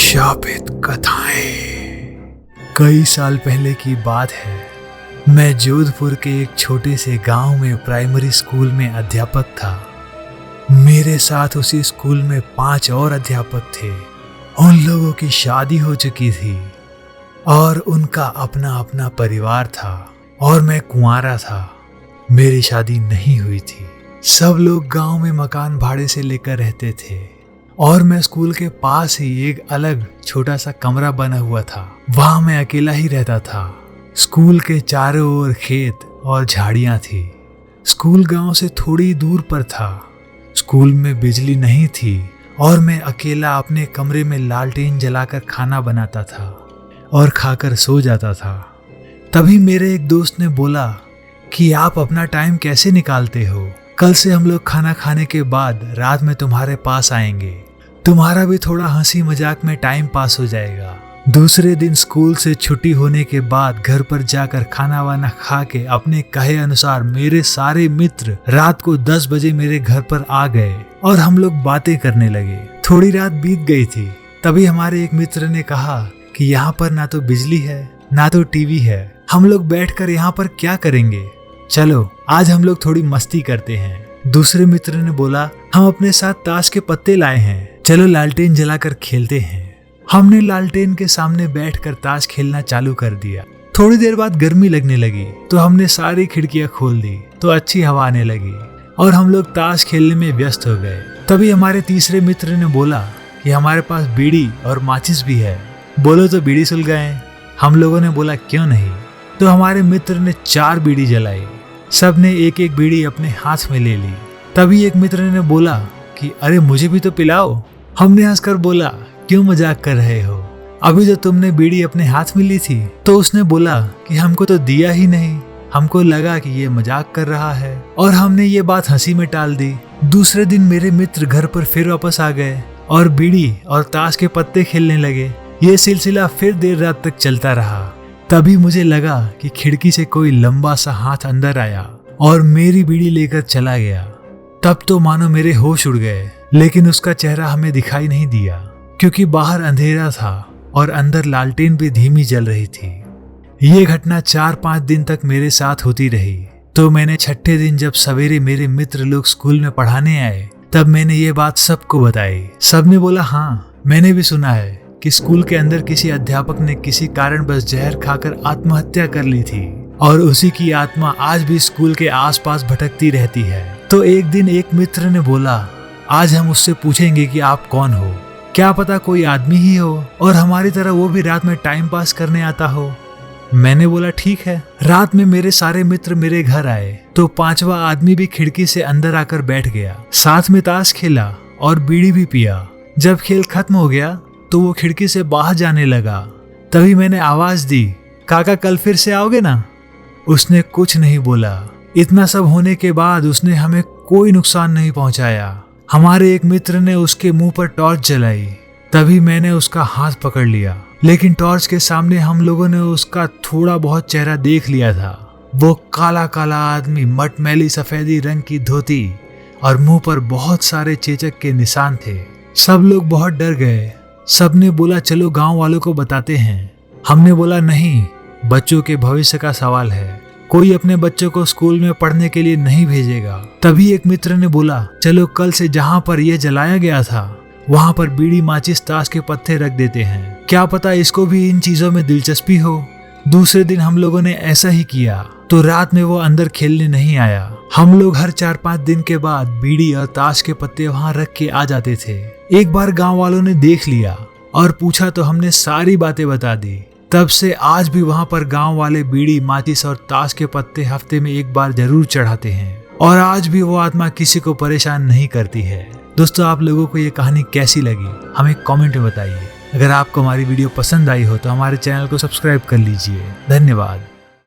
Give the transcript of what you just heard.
शापित कथाएं। कई साल पहले की बात है। मैं जोधपुर के एक छोटे से गांव में प्राइमरी स्कूल में अध्यापक था। मेरे साथ उसी स्कूल में 5 और अध्यापक थे। उन लोगों की शादी हो चुकी थी और उनका अपना अपना परिवार था और मैं कुंवारा था। मेरी शादी नहीं हुई थी। सब लोग गांव में मकान भाड़े से लेकर रहते थे और मैं स्कूल के पास ही एक अलग छोटा सा कमरा बना हुआ था। वहां मैं अकेला ही रहता था। स्कूल के चारों ओर खेत और झाड़ियां थी। स्कूल गांव से थोड़ी दूर पर था। स्कूल में बिजली नहीं थी और मैं अकेला अपने कमरे में लालटेन जलाकर खाना बनाता था और खाकर सो जाता था। तभी मेरे एक दोस्त ने बोला कि आप अपना टाइम कैसे निकालते हो? कल से हम लोग खाना खाने के बाद रात में तुम्हारे पास आएंगे। तुम्हारा भी थोड़ा हंसी मजाक में टाइम पास हो जाएगा। दूसरे दिन स्कूल से छुट्टी होने के बाद घर पर जाकर खाना वाना खा के अपने कहे अनुसार मेरे सारे मित्र रात को 10 बजे मेरे घर पर आ गए और हम लोग बातें करने लगे। थोड़ी रात बीत गई थी। तभी हमारे एक मित्र ने कहा कि यहाँ पर ना तो बिजली है ना तो टीवी है। हम लोग बैठकर यहाँ पर क्या करेंगे? चलो आज हम लोग थोड़ी मस्ती करते हैं। दूसरे मित्र ने बोला हम अपने साथ ताश के पत्ते लाए हैं, चलो लालटेन जलाकर खेलते हैं। हमने लालटेन के सामने बैठकर ताश खेलना चालू कर दिया। थोड़ी देर बाद गर्मी लगने लगी तो हमने सारी खिड़कियां खोल दी तो अच्छी हवा आने लगी और हम लोग ताश खेलने में व्यस्त हो गए। तभी हमारे तीसरे मित्र ने बोला कि हमारे पास बीड़ी और माचिस भी है, बोलो तो बीड़ी सुलगाएं। हम लोगों ने बोला क्यों नहीं। तो हमारे मित्र ने 4 बीड़ी जलाई। सबने एक एक बीड़ी अपने हाथ में ले ली। तभी एक मित्र ने बोला कि अरे मुझे भी तो पिलाओ। हमने हंसकर बोला क्यों मजाक कर रहे हो, अभी तो तुमने बीड़ी अपने हाथ में ली थी। तो उसने बोला कि हमको तो दिया ही नहीं। हमको लगा कि ये मजाक कर रहा है और हमने ये बात हंसी में टाल दी। दूसरे दिन मेरे मित्र घर पर फिर वापस आ गए और बीड़ी और ताश के पत्ते खेलने लगे। ये सिलसिला फिर देर रात तक चलता रहा। तभी मुझे लगा कि खिड़की से कोई लंबा सा हाथ अंदर आया और मेरी बीड़ी लेकर चला गया। तब तो मानो मेरे होश उड़ गए, लेकिन उसका चेहरा हमें दिखाई नहीं दिया क्योंकि बाहर अंधेरा था और अंदर लालटेन भी धीमी जल रही थी। ये घटना 4-5 दिन तक मेरे साथ होती रही। तो मैंने 6ठे दिन जब सवेरे मेरे मित्र लोग स्कूल में पढ़ाने आए तब मैंने ये बात सबको बताई। सबने बोला हाँ मैंने भी सुना है कि स्कूल के अंदर किसी अध्यापक ने किसी कारणवश जहर खाकर आत्महत्या कर ली थी और उसी की आत्मा आज भी स्कूल के आसपास भटकती रहती है। तो एक दिन एक मित्र ने बोला आज हम उससे पूछेंगे कि आप कौन हो, क्या पता कोई आदमी ही हो और हमारी तरह वो भी रात में टाइम पास करने आता हो। मैंने बोला ठीक है। रात में मेरे सारे मित्र मेरे घर आए तो 5वां आदमी भी खिड़की से अंदर आकर बैठ गया। साथ में ताश खेला और बीड़ी भी पिया। जब खेल खत्म हो गया तो वो खिड़की से बाहर जाने लगा। तभी मैंने आवाज दी काका कल फिर से आओगे ना? उसने कुछ नहीं बोला। इतना सब होने के बाद उसने हमें कोई नुकसान नहीं पहुंचाया। हमारे एक मित्र ने उसके मुंह पर टॉर्च जलाई। तभी मैंने उसका हाथ पकड़ लिया, लेकिन टॉर्च के सामने हम लोगों ने उसका थोड़ा बहुत चेहरा देख लिया था। वो काला काला आदमी, मटमैली सफेदी रंग की धोती और मुंह पर बहुत सारे चेचक के निशान थे। सब लोग बहुत डर गए। सबने बोला चलो गांव वालों को बताते हैं। हमने बोला नहीं, बच्चों के भविष्य का सवाल है, कोई अपने बच्चों को स्कूल में पढ़ने के लिए नहीं भेजेगा। तभी एक मित्र ने बोला चलो कल से जहां पर यह जलाया गया था वहां पर बीड़ी माचिस ताश के पत्ते रख देते हैं, क्या पता इसको भी इन चीजों में दिलचस्पी हो। दूसरे दिन हम लोगों ने ऐसा ही किया तो रात में वो अंदर खेलने नहीं आया। हम लोग हर 4-5 दिन के बाद बीड़ी और ताश के पत्ते वहां रख के आ जाते थे। एक बार गांव वालों ने देख लिया और पूछा तो हमने सारी बातें बता दी। तब से आज भी वहां पर गांव वाले बीड़ी माचिस और ताश के पत्ते हफ्ते में एक बार जरूर चढ़ाते हैं और आज भी वो आत्मा किसी को परेशान नहीं करती है। दोस्तों आप लोगों को ये कहानी कैसी लगी हमें कमेंट में बताइए। अगर आपको हमारी वीडियो पसंद आई हो तो हमारे चैनल को सब्सक्राइब कर लीजिए। धन्यवाद।